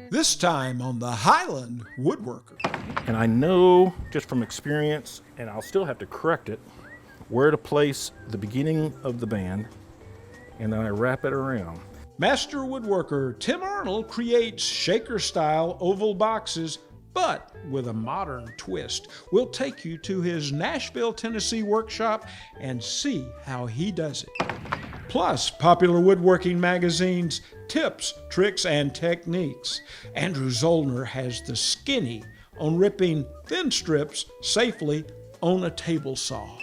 This time on the Highland Woodworker. And I know just from experience, and I'll still have to correct it, where to place the beginning of the band, and then I wrap it around. Master woodworker Tim Arnold creates shaker-style oval boxes, but with a modern twist. We'll take you to his Nashville, Tennessee workshop and see how he does it. Plus, popular Woodworking Magazine's tips, tricks, and techniques. Andrew Zoellner has the skinny on ripping thin strips safely on a table saw.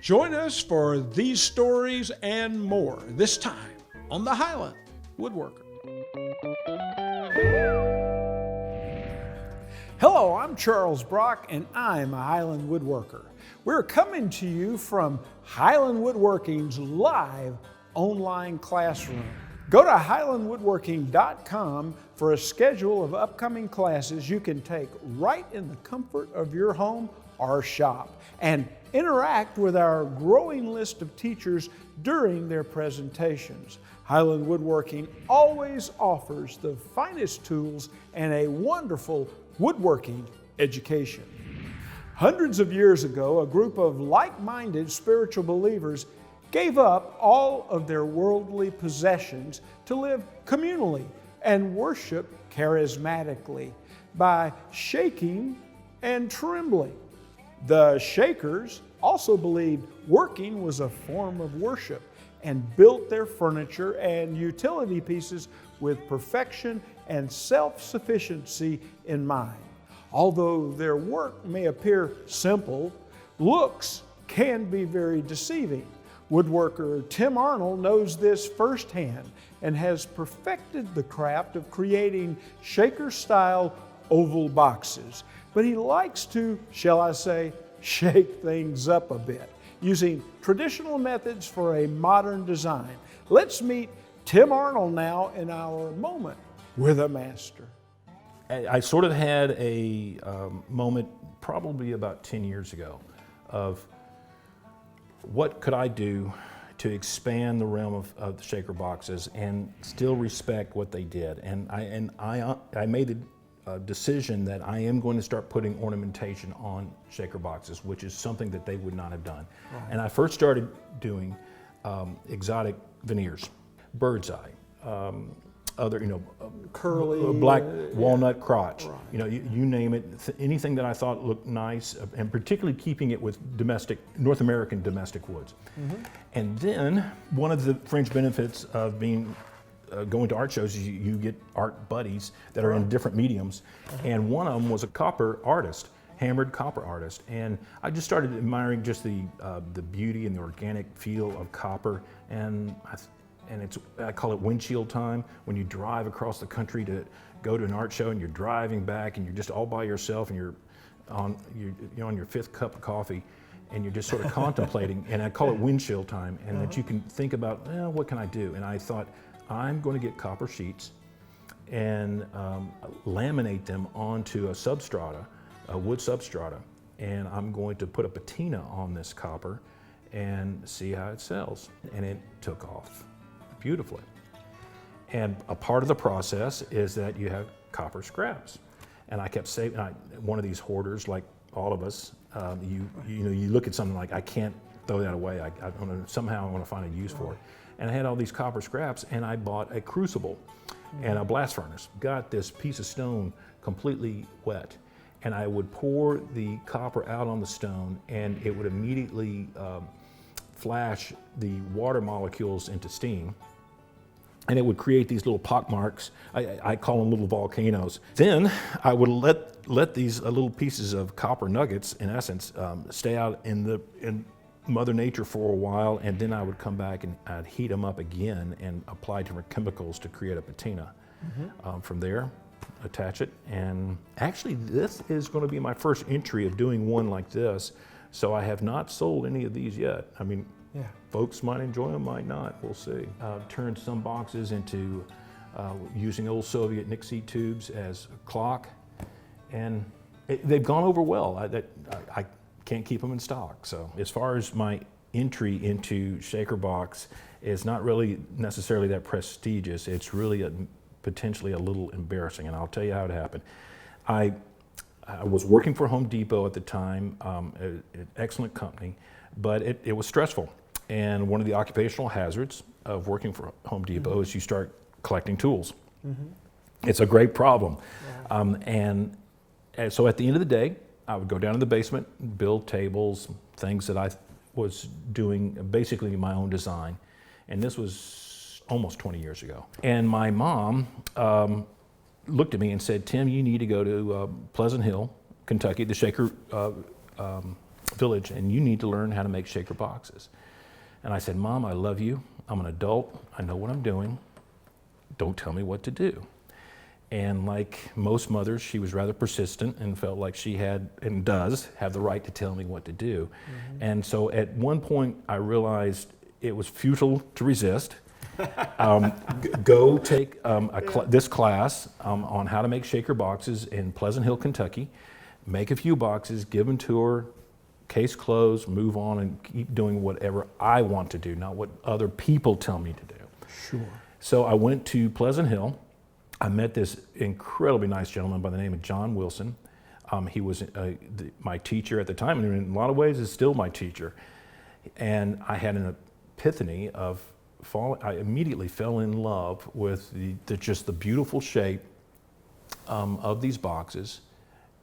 Join us for these stories and more, this time on the Highland Woodworker. Hello, I'm Charles Brock, and I'm a Highland Woodworker. We're coming to you from Highland Woodworking's live online classroom. Go to highlandwoodworking.com for a schedule of upcoming classes you can take right in the comfort of your home or shop, and interact with our growing list of teachers during their presentations. Highland Woodworking always offers the finest tools and a wonderful woodworking education. Hundreds of years ago, a group of like-minded spiritual believers gave up all of their worldly possessions to live communally and worship charismatically by shaking and trembling. The Shakers also believed working was a form of worship and built their furniture and utility pieces with perfection and self-sufficiency in mind. Although their work may appear simple, looks can be very deceiving. Woodworker Tim Arnold knows this firsthand and has perfected the craft of creating shaker-style oval boxes. But he likes to, shall I say, shake things up a bit, using traditional methods for a modern design. Let's meet Tim Arnold now in our moment with a master. I sort of had a moment probably about 10 years ago of what could I do to expand the realm of the shaker boxes and still respect what they did. And I made a decision that I am going to start putting ornamentation on shaker boxes, which is something that they would not have done. Right. And I first started doing exotic veneers, bird's eye, other, curly, black walnut crotch, right. You name it, anything that I thought looked nice, and particularly keeping it with North American domestic woods. Mm-hmm. And then one of the fringe benefits of being going to art shows is you get art buddies that are in different mediums, and one of them was a copper artist, hammered copper artist, and I just started admiring just the beauty and the organic feel of copper, and I call it windshield time, when you drive across the country to go to an art show and you're driving back and you're just all by yourself and you're on your fifth cup of coffee and you're just sort of contemplating, and I call it windshield time, and that you can think about, what can I do? And I thought, I'm going to get copper sheets and laminate them onto a substrata, a wood substrata, and I'm going to put a patina on this copper and see how it sells. And it took off beautifully. And a part of the process is that you have copper scraps. And I kept saving, one of these hoarders, like all of us, you look at something like, I can't throw that away. Somehow I want to find a use for it. And I had all these copper scraps, and I bought a crucible and a blast furnace. Got this piece of stone completely wet, and I would pour the copper out on the stone, and it would immediately flash the water molecules into steam, and it would create these little pock marks. I call them little volcanoes. Then I would let these little pieces of copper nuggets, in essence, stay out in Mother Nature for a while, and then I would come back and I'd heat them up again and apply different chemicals to create a patina. Mm-hmm. From there, attach it, and actually this is going to be my first entry of doing one like this, so I have not sold any of these yet. I mean, folks might enjoy them, might not, we'll see. Turned some boxes into using old Soviet Nixie tubes as a clock, and they've gone over well. I can't keep them in stock. So as far as my entry into shaker box, is not really necessarily that prestigious. It's really potentially a little embarrassing, and I'll tell you how it happened. I was working for Home Depot at the time, an excellent company, but it was stressful. And one of the occupational hazards of working for Home Depot is you start collecting tools. It's a great problem. And so at the end of the day, I would go down to the basement, build tables, things that I was doing basically my own design. And this was almost 20 years ago. And my mom looked at me and said, Tim, you need to go to Pleasant Hill, Kentucky, the Shaker village, and you need to learn how to make shaker boxes. And I said, Mom, I love you. I'm an adult. I know what I'm doing. Don't tell me what to do. And like most mothers, she was rather persistent and felt like she had, and does, have the right to tell me what to do. And so at one point, I realized it was futile to resist. Go take this class on how to make shaker boxes in Pleasant Hill, Kentucky. Make a few boxes, give them to her, case closed, move on, and keep doing whatever I want to do, not what other people tell me to do. Sure. So I went to Pleasant Hill. I met this incredibly nice gentleman by the name of John Wilson. He was my teacher at the time, and in a lot of ways is still my teacher. And I had an epiphany of I immediately fell in love with just the beautiful shape of these boxes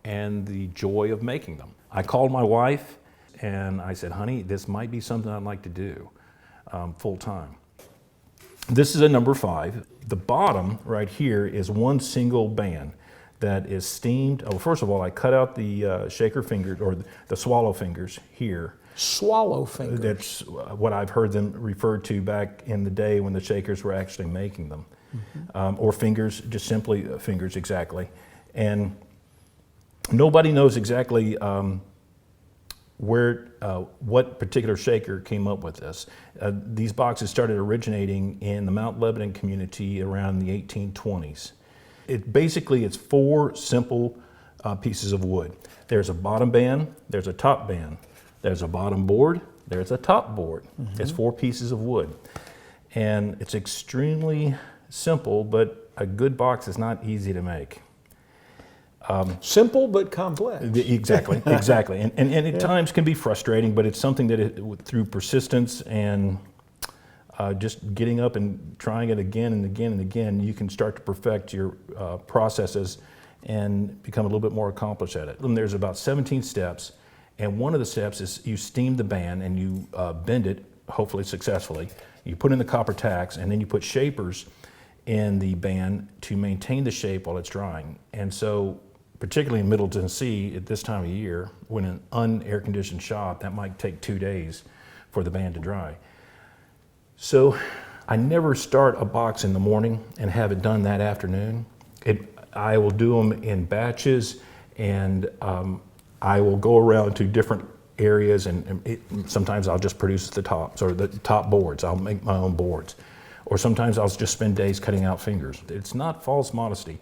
and the joy of making them. I called my wife and I said, honey, this might be something I'd like to do full time. This is a number 5. The bottom right here is one single band that is steamed. Oh, first of all, I cut out the shaker fingers, or the swallow fingers here. Swallow fingers. That's what I've heard them referred to back in the day when the shakers were actually making them. Or fingers, just simply fingers, exactly. And nobody knows exactly what particular shaker came up with this. These boxes started originating in the Mount Lebanon community around the 1820s. It's 4 simple pieces of wood. There's a bottom band, there's a top band, there's a bottom board, there's a top board. It's 4 pieces of wood. And it's extremely simple, but a good box is not easy to make. Simple but complex. Exactly, exactly. And at times can be frustrating, but it's something that through persistence and just getting up and trying it again and again and again, you can start to perfect your processes and become a little bit more accomplished at it. And there's about 17 steps, and one of the steps is you steam the band and you bend it, hopefully successfully. You put in the copper tacks, and then you put shapers in the band to maintain the shape while it's drying. And so, particularly in Middle Tennessee at this time of year, when an un-air conditioned shop, that might take 2 days for the band to dry. So I never start a box in the morning and have it done that afternoon. I will do them in batches, and I will go around to different areas, and sometimes I'll just produce the tops or the top boards. I'll make my own boards. Or sometimes I'll just spend days cutting out fingers. It's not false modesty.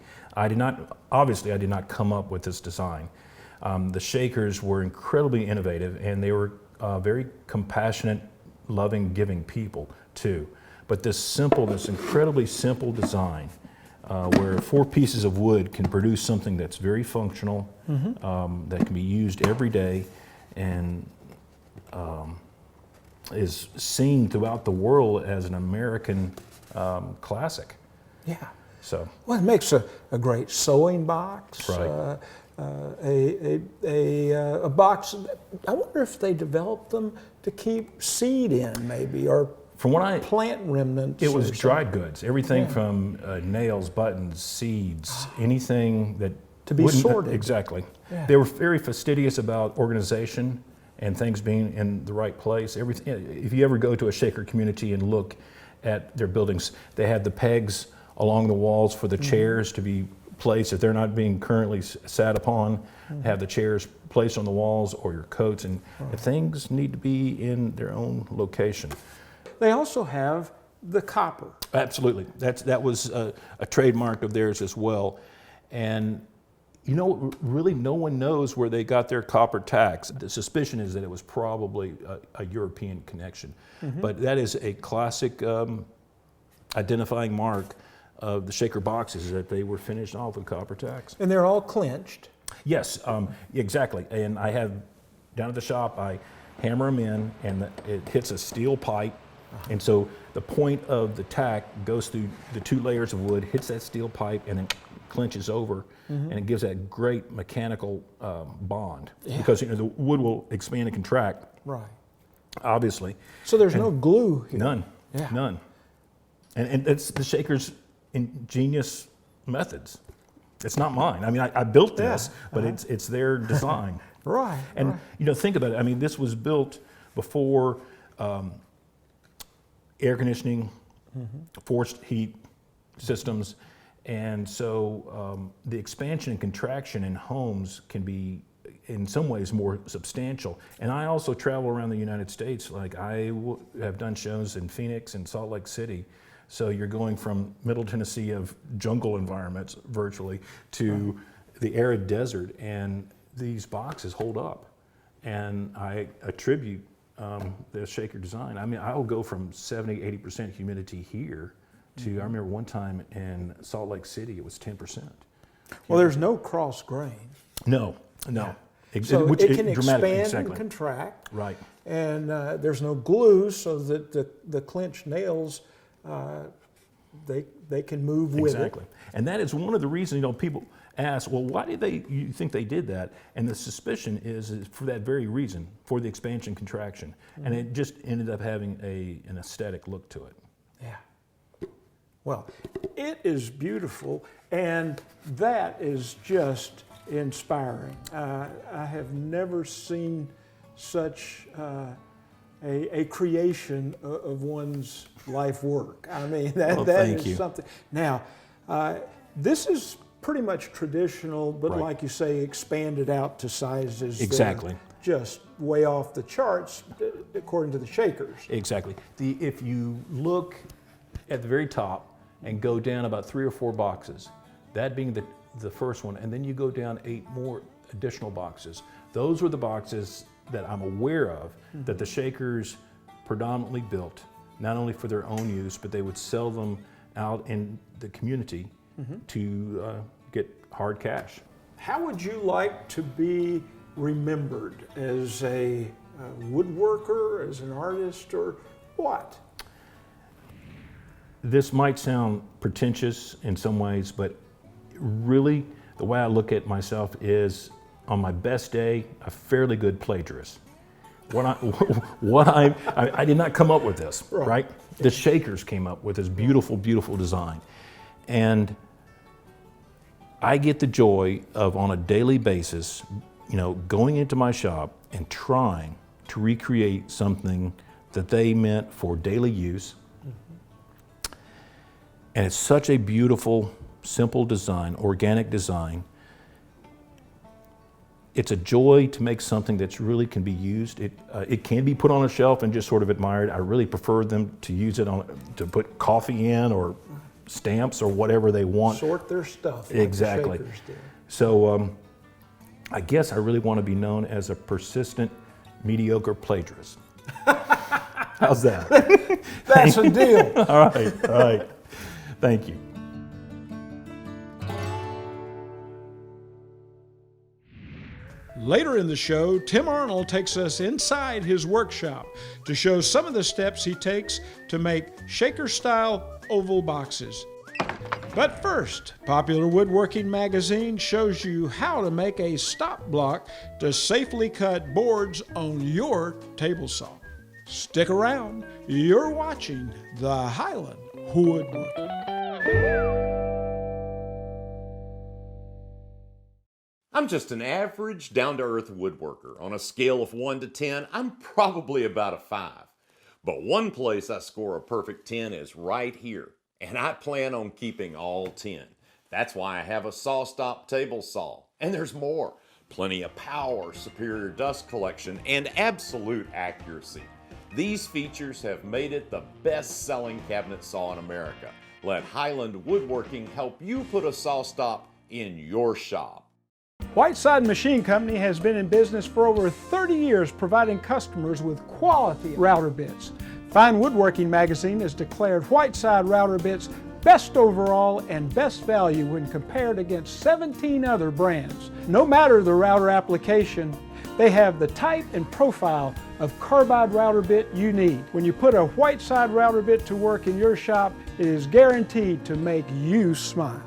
Obviously I did not come up with this design. The shakers were incredibly innovative, and they were very compassionate, loving, giving people too. But this incredibly simple design, where 4 pieces of wood can produce something that's very functional, that can be used every day, and is seen throughout the world as an American classic. Yeah. So. Well, it makes a great sewing box. Right. A box. I wonder if they developed them to keep seed in, maybe, or from what plant remnants. It was dried goods. Everything from nails, buttons, seeds, anything that to be sorted. Exactly. Yeah. They were very fastidious about organization and things being in the right place. Everything. If you ever go to a shaker community and look at their buildings, they have the pegs along the walls for the chairs to be placed if they're not being currently sat upon. Have the chairs placed on the walls, or your coats, and things need to be in their own location. They also have the copper. Absolutely. That was a trademark of theirs as well. And you know, really no one knows where they got their copper tacks. The suspicion is that it was probably a European connection. But that is a classic identifying mark of the shaker boxes is that they were finished off with copper tacks. And they're all clinched. Yes, exactly. And I have, down at the shop, I hammer them in, and it hits a steel pipe. And so the point of the tack goes through the 2 layers of wood, hits that steel pipe, and then clinches over, and it gives that great mechanical bond. Because the wood will expand and contract, Right. obviously. So there's no glue here. None, Yeah. none. And it's the shaker's ingenious methods. It's not mine. I mean, I built this, but it's their design. Right. And think about it. I mean, this was built before air conditioning, forced heat systems, and so the expansion and contraction in homes can be, in some ways, more substantial. And I also travel around the United States. Like I have done shows in Phoenix and Salt Lake City. So you're going from Middle Tennessee of jungle environments virtually to the arid desert, and these boxes hold up. And I attribute the shaker design. I mean, I'll go from 70, 80% humidity here to, I remember one time in Salt Lake City, it was 10%. Well, there's no cross grain. No. So Which it can dramatically, expand and contract. Right. And there's no glue, so that the clenched nails, they can move with it. Exactly. And that is one of the reasons, people ask, well, why did you think they did that? And the suspicion is for that very reason, for the expansion contraction. And it just ended up having an aesthetic look to it. Yeah. Well, it is beautiful, and that is just inspiring. I have never seen such a creation of one's life work. I mean, that is something. Now, this is pretty much traditional, but Right. like you say, expanded out to sizes Exactly. that are just way off the charts according to the shakers. Exactly. If you look at the very top and go down about 3 or 4 boxes, that being the first one, and then you go down 8 more additional boxes. Those were the boxes that I'm aware of that the shakers predominantly built, not only for their own use, but they would sell them out in the community to get hard cash. How would you like to be remembered? As a woodworker, as an artist, or what? This might sound pretentious in some ways, but really the way I look at myself is, on my best day, a fairly good plagiarist. I did not come up with this, right? The shakers came up with this beautiful, beautiful design. And I get the joy of, on a daily basis, going into my shop and trying to recreate something that they meant for daily use. And it's such a beautiful, simple design, organic design. It's a joy to make something that's really can be used. It can be put on a shelf and just sort of admired. I really prefer them to use it to put coffee in, or stamps, or whatever they want. Sort their stuff. Exactly. Like the shakers do. So I guess I really want to be known as a persistent, mediocre plagiarist. How's that? That's a deal. All right. Thank you. Later in the show, Tim Arnold takes us inside his workshop to show some of the steps he takes to make shaker-style oval boxes. But first, Popular Woodworking Magazine shows you how to make a stop block to safely cut boards on your table saw. Stick around, you're watching the Highland Woodworker. I'm just an average, down-to-earth woodworker. On a scale of 1 to 10, I'm probably about a 5. But one place I score a perfect 10 is right here, and I plan on keeping all 10. That's why I have a saw-stop table saw. And there's more. Plenty of power, superior dust collection, and absolute accuracy. These features have made it the best-selling cabinet saw in America. Let Highland Woodworking help you put a saw-stop in your shop. Whiteside Machine Company has been in business for over 30 years, providing customers with quality router bits. Fine Woodworking Magazine has declared Whiteside router bits best overall and best value when compared against 17 other brands. No matter the router application, they have the type and profile of carbide router bit you need. When you put a white side router bit to work in your shop, it is guaranteed to make you smile.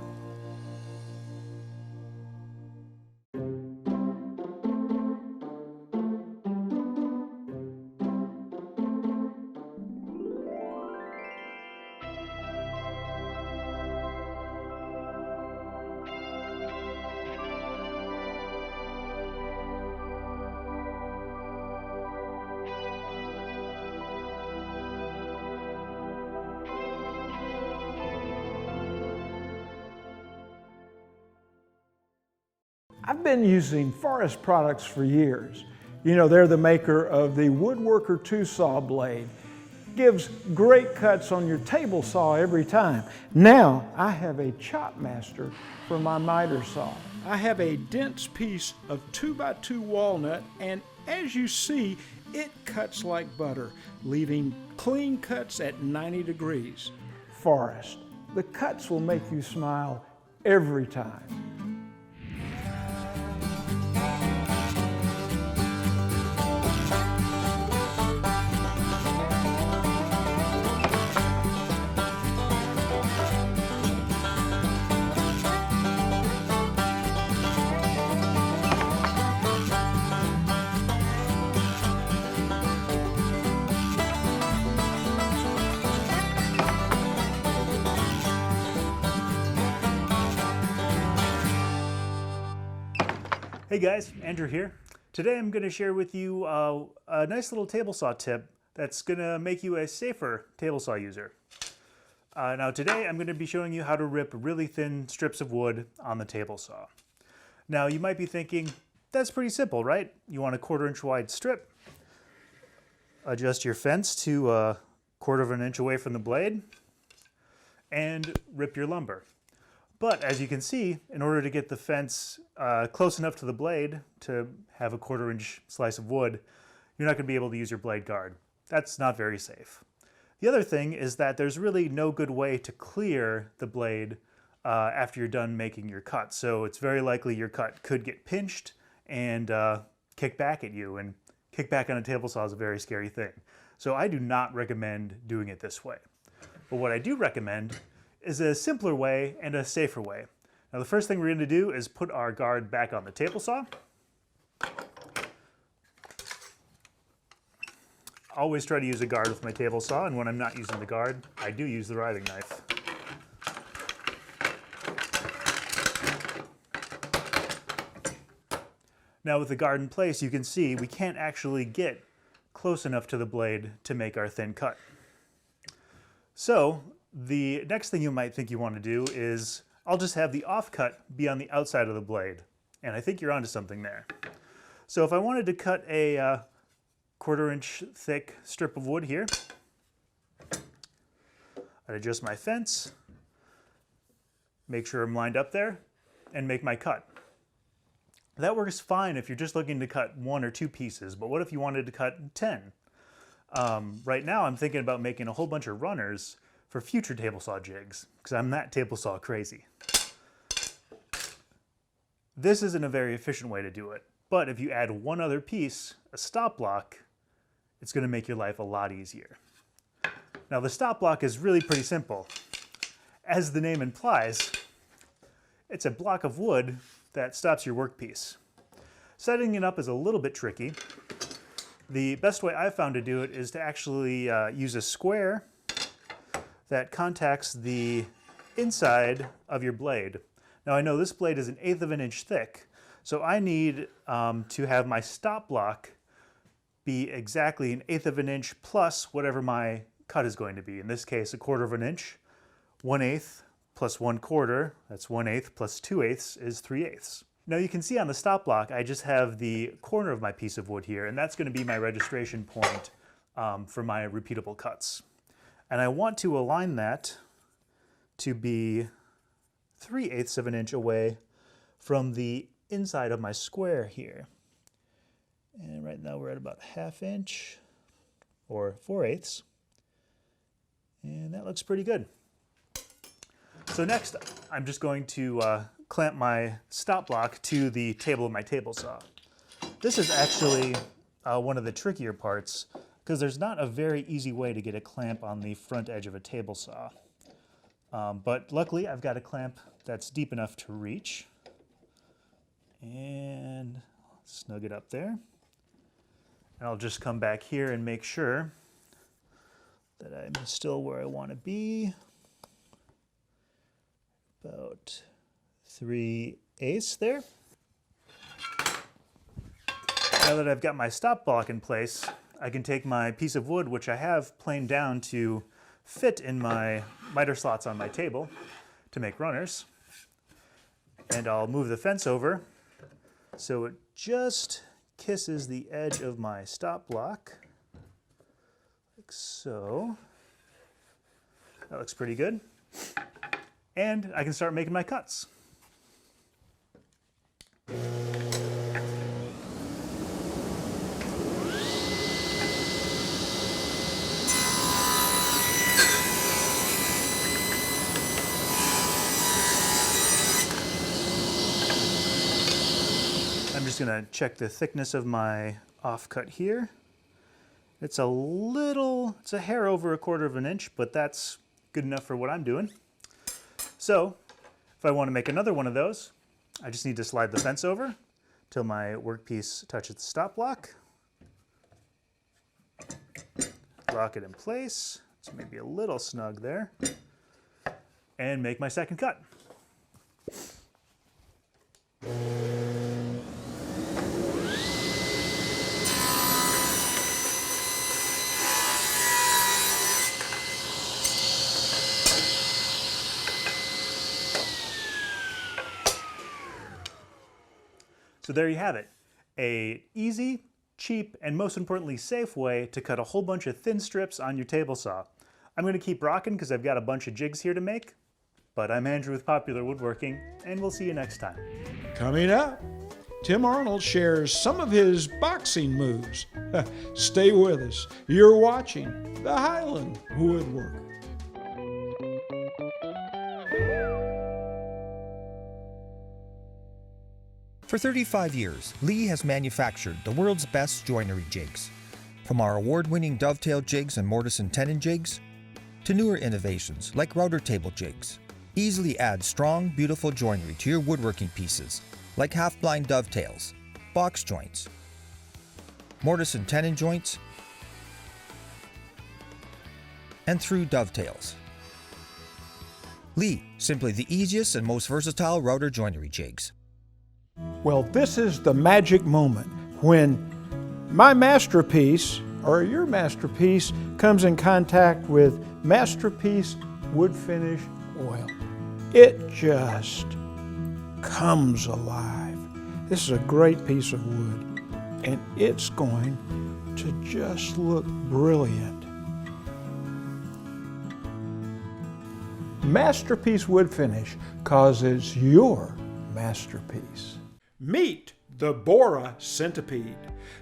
I've been using Forest products for years. You know, they're the maker of the Woodworker 2 saw blade. Gives great cuts on your table saw every time. Now I have a chop master for my miter saw. I have a dense piece of 2x2 walnut, and as you see, it cuts like butter, leaving clean cuts at 90 degrees. Forest, the cuts will make you smile every time. Hey guys, Andrew here. Today I'm going to share with you a nice little table saw tip that's going to make you a safer table saw user. Now today I'm going to be showing you how to rip really thin strips of wood on the table saw. Now you might be thinking, that's pretty simple, right? You want a 1/4 inch wide strip, adjust your fence to 1/4 inch away from the blade, and rip your lumber. But as you can see, in order to get the fence close enough to the blade to have a 1/4 inch slice of wood, you're not going to be able to use your blade guard. That's not very safe. The other thing is that there's really no good way to clear the blade after you're done making your cut. So it's very likely your cut could get pinched and kick back at you. And kick back on a table saw is a very scary thing. So I do not recommend doing it this way. But what I do recommend is a simpler way and a safer way. Now the first thing we're going to do is put our guard back on the table saw. Always try to use a guard with my table saw, and when I'm not using the guard, I do use the riving knife. Now with the guard in place, you can see we can't actually get close enough to the blade to make our thin cut. So the next thing you might think you want to do is, I'll just have the offcut be on the outside of the blade. And I think you're onto something there. So if I wanted to cut a 1/4 inch thick strip of wood here, I'd adjust my fence, make sure I'm lined up there, and make my cut. That works fine if you're just looking to cut 1 or 2 pieces, but what if you wanted to cut 10? Right now I'm thinking about making a whole bunch of runners for future table saw jigs, because I'm that table saw crazy. This isn't a very efficient way to do it, but if you add one other piece, a stop block, it's going to make your life a lot easier. Now the stop block is really pretty simple. As the name implies, it's a block of wood that stops your workpiece. Setting it up is a little bit tricky. The best way I've found to do it is to actually use a square that contacts the inside of your blade. Now I know this blade is 1/8 inch thick, so I need to have my stop block be exactly 1/8 inch plus whatever my cut is going to be. In this case, a 1/4 inch. 1/8 plus 1/4, that's 1/8 plus 2/8 is 3/8. Now you can see on the stop block, I just have the corner of my piece of wood here, and that's going to be my registration point for my repeatable cuts. And I want to align that to be 3/8 of an inch away from the inside of my square here. And right now we're at about 1/2 inch or 4/8. And that looks pretty good. So next, I'm just going to clamp my stop block to the table of my table saw. This is actually one of the trickier parts because there's not a very easy way to get a clamp on the front edge of a table saw. But luckily, I've got a clamp that's deep enough to reach. And snug it up there. And I'll just come back here and make sure that I'm still where I want to be. About 3/8 there. Now that I've got my stop block in place, I can take my piece of wood, which I have planed down to fit in my miter slots on my table to make runners, and I'll move the fence over so it just kisses the edge of my stop block, like so. That looks pretty good. And I can start making my cuts. I'm just going to check the thickness of my offcut here. It's a hair over 1/4 of an inch, but that's good enough for what I'm doing. So if I want to make another one of those, I just need to slide the fence over till my workpiece touches the stop block. Lock it in place. It's maybe a little snug there. And make my second cut. So there you have it, an easy, cheap, and most importantly safe way to cut a whole bunch of thin strips on your table saw. I'm going to keep rocking because I've got a bunch of jigs here to make, but I'm Andrew with Popular Woodworking, and we'll see you next time. Coming up, Tim Arnold shares some of his boxing moves. Stay with us. You're watching the Highland Woodworker. For 35 years, Lee has manufactured the world's best joinery jigs. From our award-winning dovetail jigs and mortise and tenon jigs, to newer innovations like router table jigs. Easily add strong, beautiful joinery to your woodworking pieces, like half-blind dovetails, box joints, mortise and tenon joints, and through dovetails. Lee, simply the easiest and most versatile router joinery jigs. Well, this is the magic moment when my masterpiece, or your masterpiece, comes in contact with Masterpiece Wood Finish Oil. It just comes alive. This is a great piece of wood, and it's going to just look brilliant. Masterpiece Wood Finish causes your masterpiece. Meet the Bora Centipede,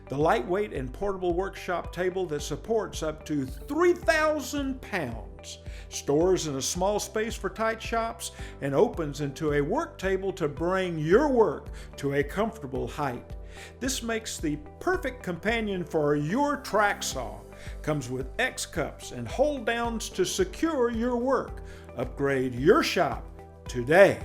the lightweight and portable workshop table that supports up to 3,000 pounds, stores in a small space for tight shops, and opens into a work table to bring your work to a comfortable height. This makes the perfect companion for your track saw. Comes with X cups and hold downs to secure your work. Upgrade your shop today.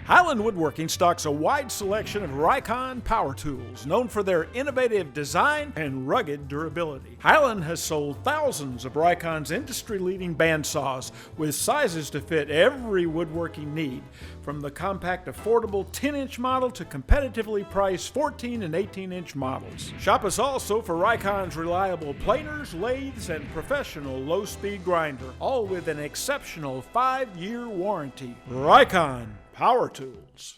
Highland Woodworking stocks a wide selection of Rikon power tools, known for their innovative design and rugged durability. Highland has sold thousands of Rikon's industry-leading bandsaws with sizes to fit every woodworking need, from the compact, affordable 10-inch model to competitively priced 14 and 18-inch models. Shop us also for Rikon's reliable planers, lathes, and professional low-speed grinder, all with an exceptional 5-year warranty. Rikon Power Tools.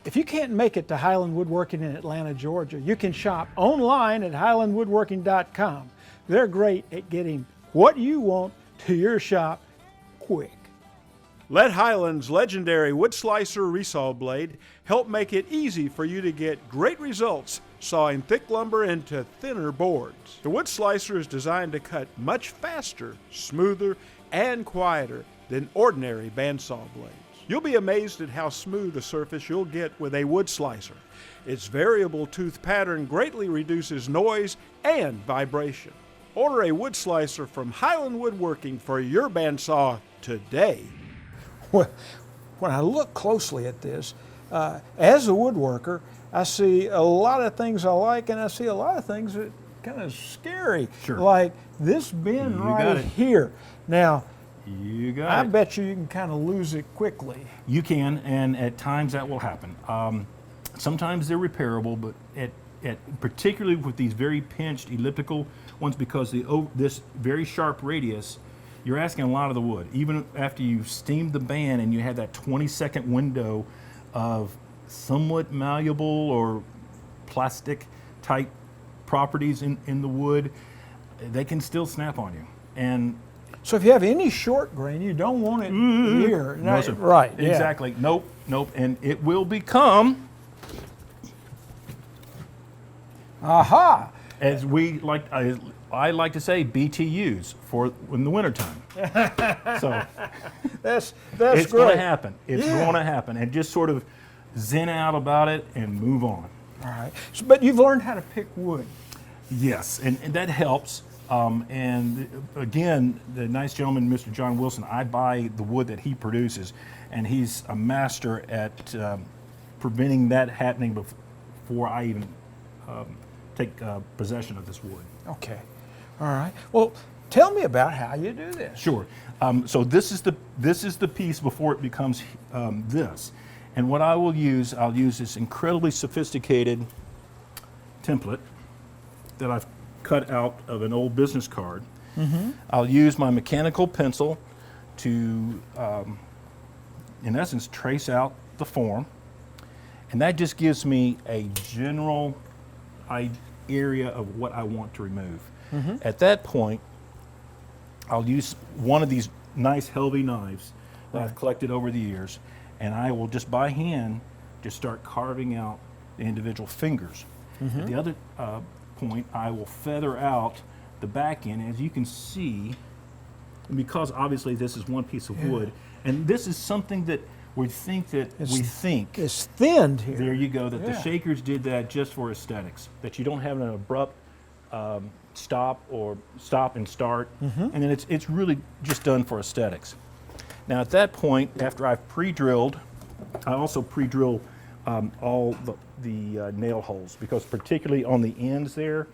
If you can't make it to Highland Woodworking in Atlanta, Georgia, you can shop online at highlandwoodworking.com. They're great at getting what you want to your shop quick. Let Highland's legendary wood slicer resaw blade help make it easy for you to get great results sawing thick lumber into thinner boards. The wood slicer is designed to cut much faster, smoother, and quieter than ordinary bandsaw blades. You'll be amazed at how smooth a surface you'll get with a wood slicer. Its variable tooth pattern greatly reduces noise and vibration. Order a wood slicer from Highland Woodworking for your bandsaw today. Well, when I look closely at this, as a woodworker, I see a lot of things I like, and I see a lot of things that kind of scary. Sure. Like this bin You right got it. here. Now, You got I it. bet you can kind of lose it quickly. You can, and at times that will happen. Sometimes they're repairable, but particularly with these very pinched elliptical ones, because this very sharp radius, you're asking a lot of the wood. Even after you've steamed the band and you have that 20-second window of somewhat malleable or plastic type properties in the wood, they can still snap on you. And So if you have any short grain, you don't want it here. No, sir. Right, yeah. Exactly. Nope. And it will become, Aha! as I like to say, BTUs for in the wintertime. So That's it's great. going to happen. It's Yeah. going to happen. And just sort of zen out about it and move on. All right. But you've learned how to pick wood. Yes, and that helps. And again, the nice gentleman, Mr. John Wilson, I buy the wood that he produces, and he's a master at preventing that happening before I even take possession of this wood. Okay. All right. Well, tell me about how you do this. Sure. So this is the piece before it becomes this, and what I'll use this incredibly sophisticated template that I've cut out of an old business card. Mm-hmm. I'll use my mechanical pencil to, in essence, trace out the form, and that just gives me a general area of what I want to remove. Mm-hmm. At that point, I'll use one of these nice Helvey knives that I've collected over the years, and I will just by hand just start carving out the individual fingers. Mm-hmm. At the other point, I will feather out the back end. As you can see, because obviously this is one piece of wood, and this is something that we think It's thinned here. there you go, that the Shakers did that just for aesthetics, that you don't have an abrupt stop and start, and then it's really just done for aesthetics. Now at that point, after I've pre-drilled, I also pre-drill all the nail holes, because particularly on the ends there,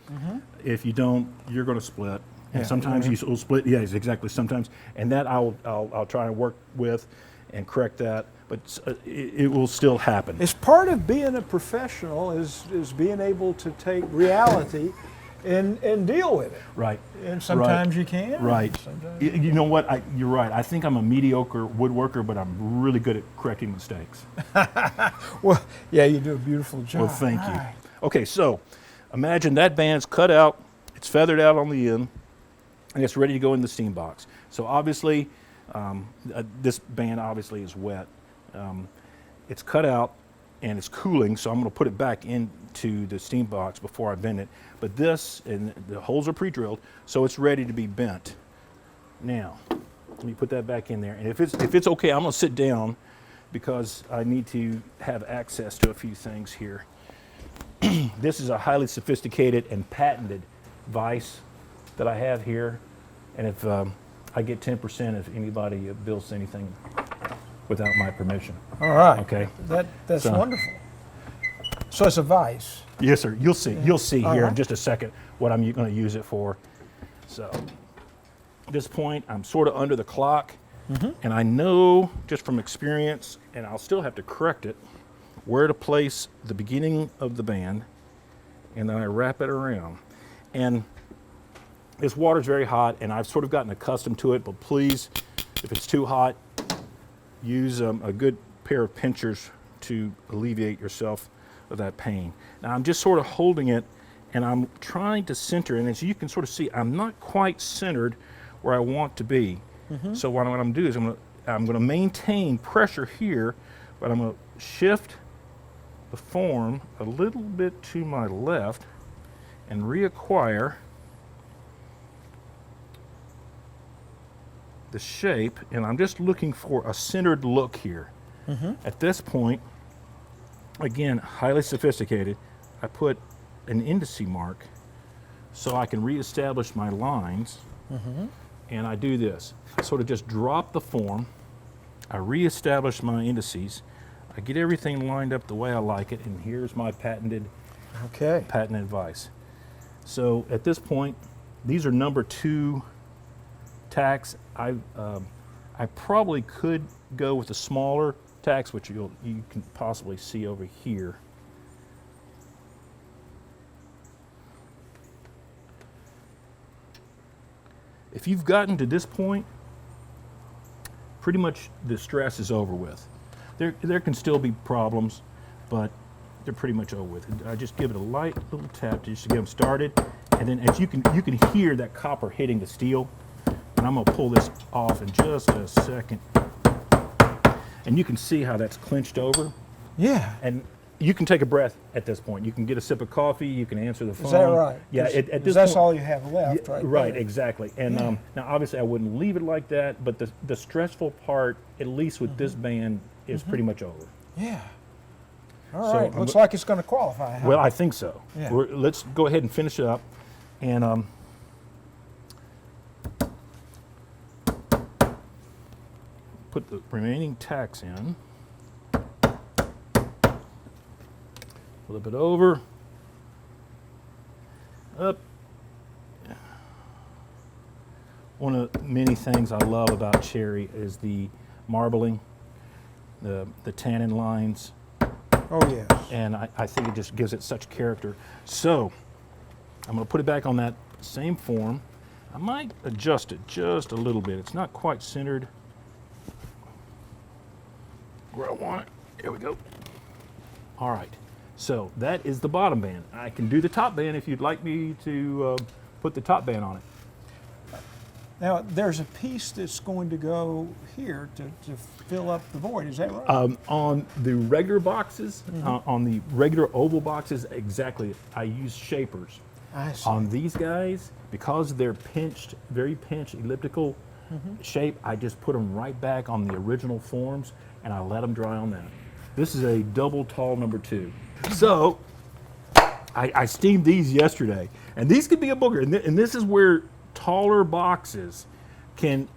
if you don't, you're going to split. And sometimes you will split. Yes, exactly. Sometimes, and that I'll try and work with and correct that, but it will still happen. It's part of being a professional is being able to take reality and deal with it. Right. And sometimes you can. Right. Sometimes You know what? You're right. I think I'm a mediocre woodworker, but I'm really good at correcting mistakes. Well, yeah, you do a beautiful job. Well, thank you. Right. Okay, so imagine that band's cut out, it's feathered out on the end, and it's ready to go in the steam box. So obviously, this band obviously is wet. It's cut out and it's cooling, so I'm going to put it back into the steam box before I bend it. But this, and the holes are pre-drilled, so it's ready to be bent. Now, let me put that back in there. And if it's okay, I'm going to sit down because I need to have access to a few things here. This is a highly sophisticated and patented vise that I have here. And if I get 10% if anybody builds anything without my permission. All right. Okay. That's So- wonderful. So it's a vise. Yes, sir. You'll see. You'll see here in right. just a second what I'm going to use it for. So, at this point, I'm sort of under the clock, and I know just from experience, and I'll still have to correct it, where to place the beginning of the band, and then I wrap it around. And this water's very hot, and I've sort of gotten accustomed to it. But please, if it's too hot, use a good pair of pinchers to alleviate yourself of that pain. Now I'm just sort of holding it and I'm trying to center, and as you can sort of see, I'm not quite centered where I want to be. So what I'm going to do is I'm going to maintain pressure here, but I'm going to shift the form a little bit to my left and reacquire the shape, and I'm just looking for a centered look here. At this point, again, highly sophisticated, I put an indice mark so I can reestablish my lines, and I do this. I sort of just drop the form, I reestablish my indices, I get everything lined up the way I like it, and here's my patented advice. So at this point, these are number 2 tacks. I probably could go with a smaller tacks, which you can possibly see over here. If you've gotten to this point, pretty much the stress is over with. There can still be problems, but they're pretty much over with. I just give it a light little tap just to get them started, and then as you can hear that copper hitting the steel. And I'm going to pull this off in just a second, and you can see how that's clinched over. Yeah. And you can take a breath at this point. You can get a sip of coffee. You can answer the phone. Is that right? Yeah. At this that's point, all you have left, right? Right. there. Exactly. And now, obviously, I wouldn't leave it like that. But the stressful part, at least with this band, is pretty much over. Yeah. All So right. Looks like it's going to qualify. Huh? Well, I think so. Yeah. Let's go ahead and finish it up, and put the remaining tacks in. Flip it over. Up. One of the many things I love about cherry is the marbling, the tannin lines. Oh, yes. And I think it just gives it such character. So I'm going to put it back on that same form. I might adjust it just a little bit. It's not quite centered where I want it. Here we go. All right. So that is the bottom band. I can do the top band if you'd like me to put the top band on it. Now, there's a piece that's going to go here to fill up the void. Is that right? On the regular boxes, on the regular oval boxes, exactly, I use shapers. I see. On these guys, because they're pinched, very pinched, elliptical shape, I just put them right back on the original forms and I let them dry on that. This is a double tall number 2. So, I steamed these yesterday, and these could be a booger, and this is where taller boxes can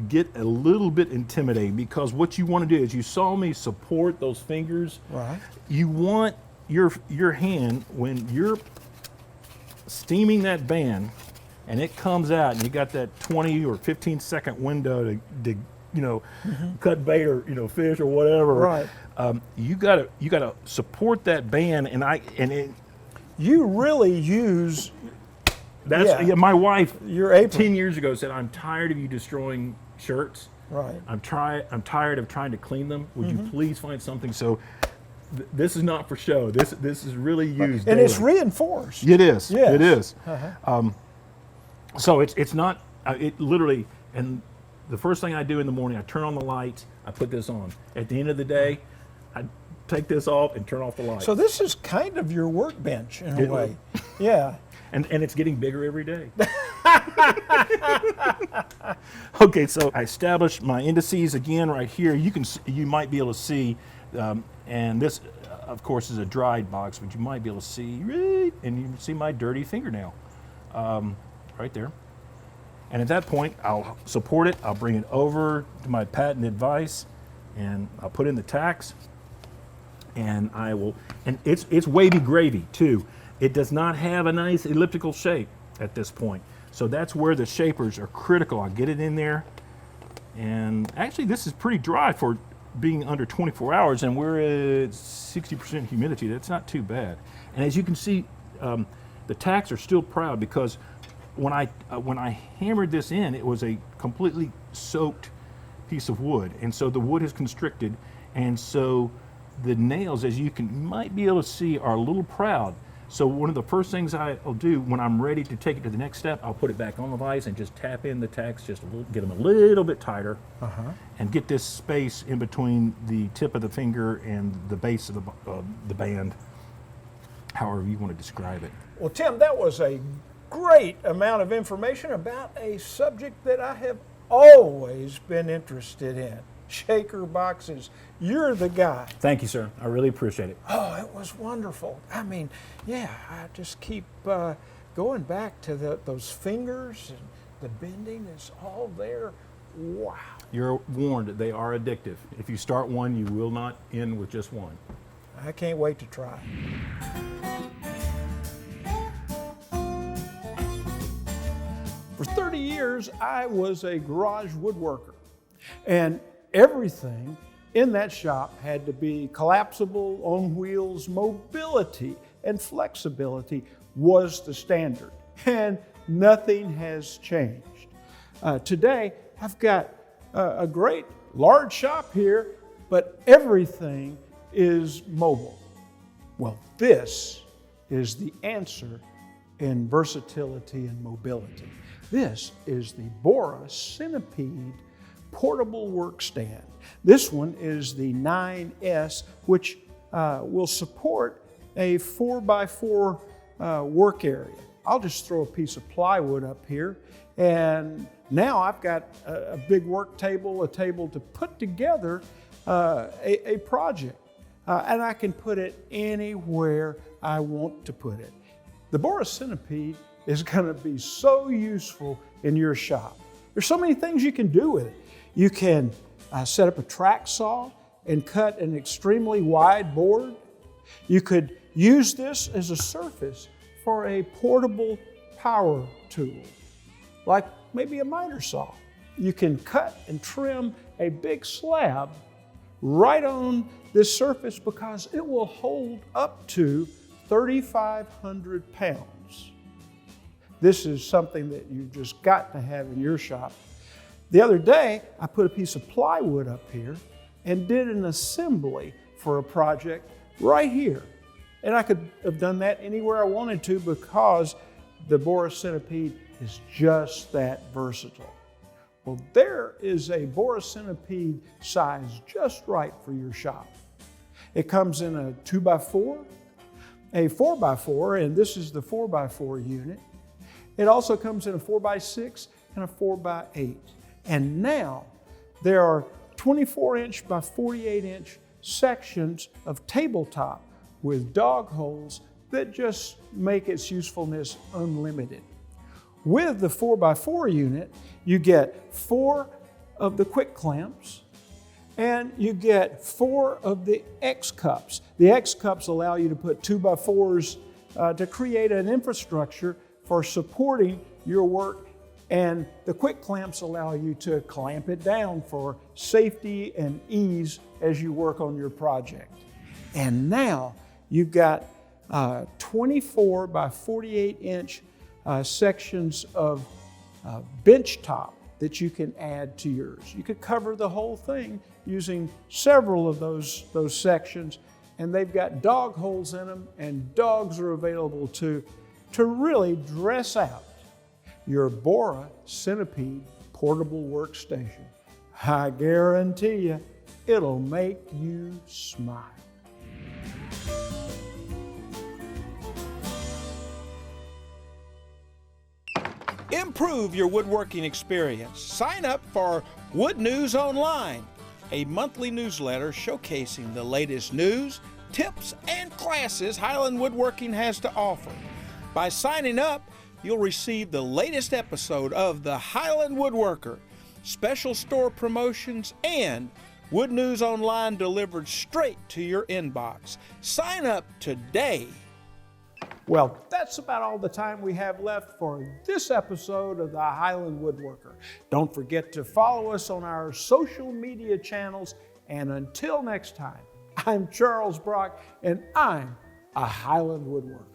get a little bit intimidating, because what you want to do is, you saw me support those fingers. Right. You want your hand, when you're steaming that band and it comes out and you got that 20 or 15 second window to cut bait or fish or whatever. Right. You gotta support that band, and you really use my wife your apron. 10 years ago said, "I'm tired of you destroying shirts. Right. I'm tired of trying to clean them. Would you please find something?" So this is not for show. This is really used And daily. it's reinforced. It is. Yes. It is. So it's not. It literally. And the first thing I do in the morning, I turn on the lights. I put this on. At the end of the day, I take this off and turn off the lights. So this is kind of your workbench in a way. Yeah. And it's getting bigger every day. Okay, so I established my indices again right here. You might be able to see, and this, of course, is a dried box, but you might be able to see, and you can see my dirty fingernail right there. And at that point, I'll support it. I'll bring it over to my patented vise, and I'll put in the tacks, and I will. And it's wavy gravy too. It does not have a nice elliptical shape at this point. So that's where the shapers are critical. I'll get it in there. And actually, this is pretty dry for being under 24 hours, and we're at 60% humidity. That's not too bad. And as you can see, the tacks are still proud, because when I hammered this in, it was a completely soaked piece of wood. And so the wood has constricted, and so the nails, as you might be able to see, are a little proud. So one of the first things I'll do when I'm ready to take it to the next step, I'll put it back on the vise and just tap in the tacks just a little, get them a little bit tighter, and get this space in between the tip of the finger and the base of the band, however you want to describe it. Well, Tim, that was a great amount of information about a subject that I have always been interested in. Shaker boxes. You're the guy. Thank you, sir. I really appreciate it. Oh, it was wonderful. I mean, yeah, I just keep going back to those fingers, and the bending is all there. Wow. You're warned, they are addictive. If you start one, you will not end with just one. I can't wait to try. For 30 years, I was a garage woodworker, and everything in that shop had to be collapsible, on wheels. Mobility and flexibility was the standard, and nothing has changed. Today, I've got a great large shop here, but everything is mobile. Well, this is the answer in versatility and mobility. This is the Bora Centipede portable workstand. This one is the 9S, which will support a 4x4 work area. I'll just throw a piece of plywood up here, and now I've got a big work table, a table to put together a project, and I can put it anywhere I want to put it. The Bora Centipede is going to be so useful in your shop. There's so many things you can do with it. You can set up a track saw and cut an extremely wide board. You could use this as a surface for a portable power tool, like maybe a miter saw. You can cut and trim a big slab right on this surface because it will hold up to 3,500 pounds. This is something that you've just got to have in your shop. The other day, I put a piece of plywood up here and did an assembly for a project right here. And I could have done that anywhere I wanted to because the Bora Centipede is just that versatile. Well, there is a Bora Centipede size just right for your shop. It comes in a 2x4, a 4x4, and this is the 4x4 unit. It also comes in a 4x6 and a 4x8. And now there are 24-inch by 48-inch sections of tabletop with dog holes that just make its usefulness unlimited. With the 4x4 unit, you get 4 of the quick clamps, and you get 4 of the X cups. The X cups allow you to put 2x4s to create an infrastructure for supporting your work, and the quick clamps allow you to clamp it down for safety and ease as you work on your project. And now you've got 24 by 48-inch sections of bench top that you can add to yours. You could cover the whole thing using several of those sections, and they've got dog holes in them, and dogs are available to really dress out your Bora Centipede portable workstation. I guarantee you, it'll make you smile. Improve your woodworking experience. Sign up for Wood News Online, a monthly newsletter showcasing the latest news, tips, and classes Highland Woodworking has to offer. By signing up, you'll receive the latest episode of the Highland Woodworker, special store promotions, and Wood News Online delivered straight to your inbox. Sign up today. Well, that's about all the time we have left for this episode of the Highland Woodworker. Don't forget to follow us on our social media channels, and until next time, I'm Charles Brock, and I'm a Highland Woodworker.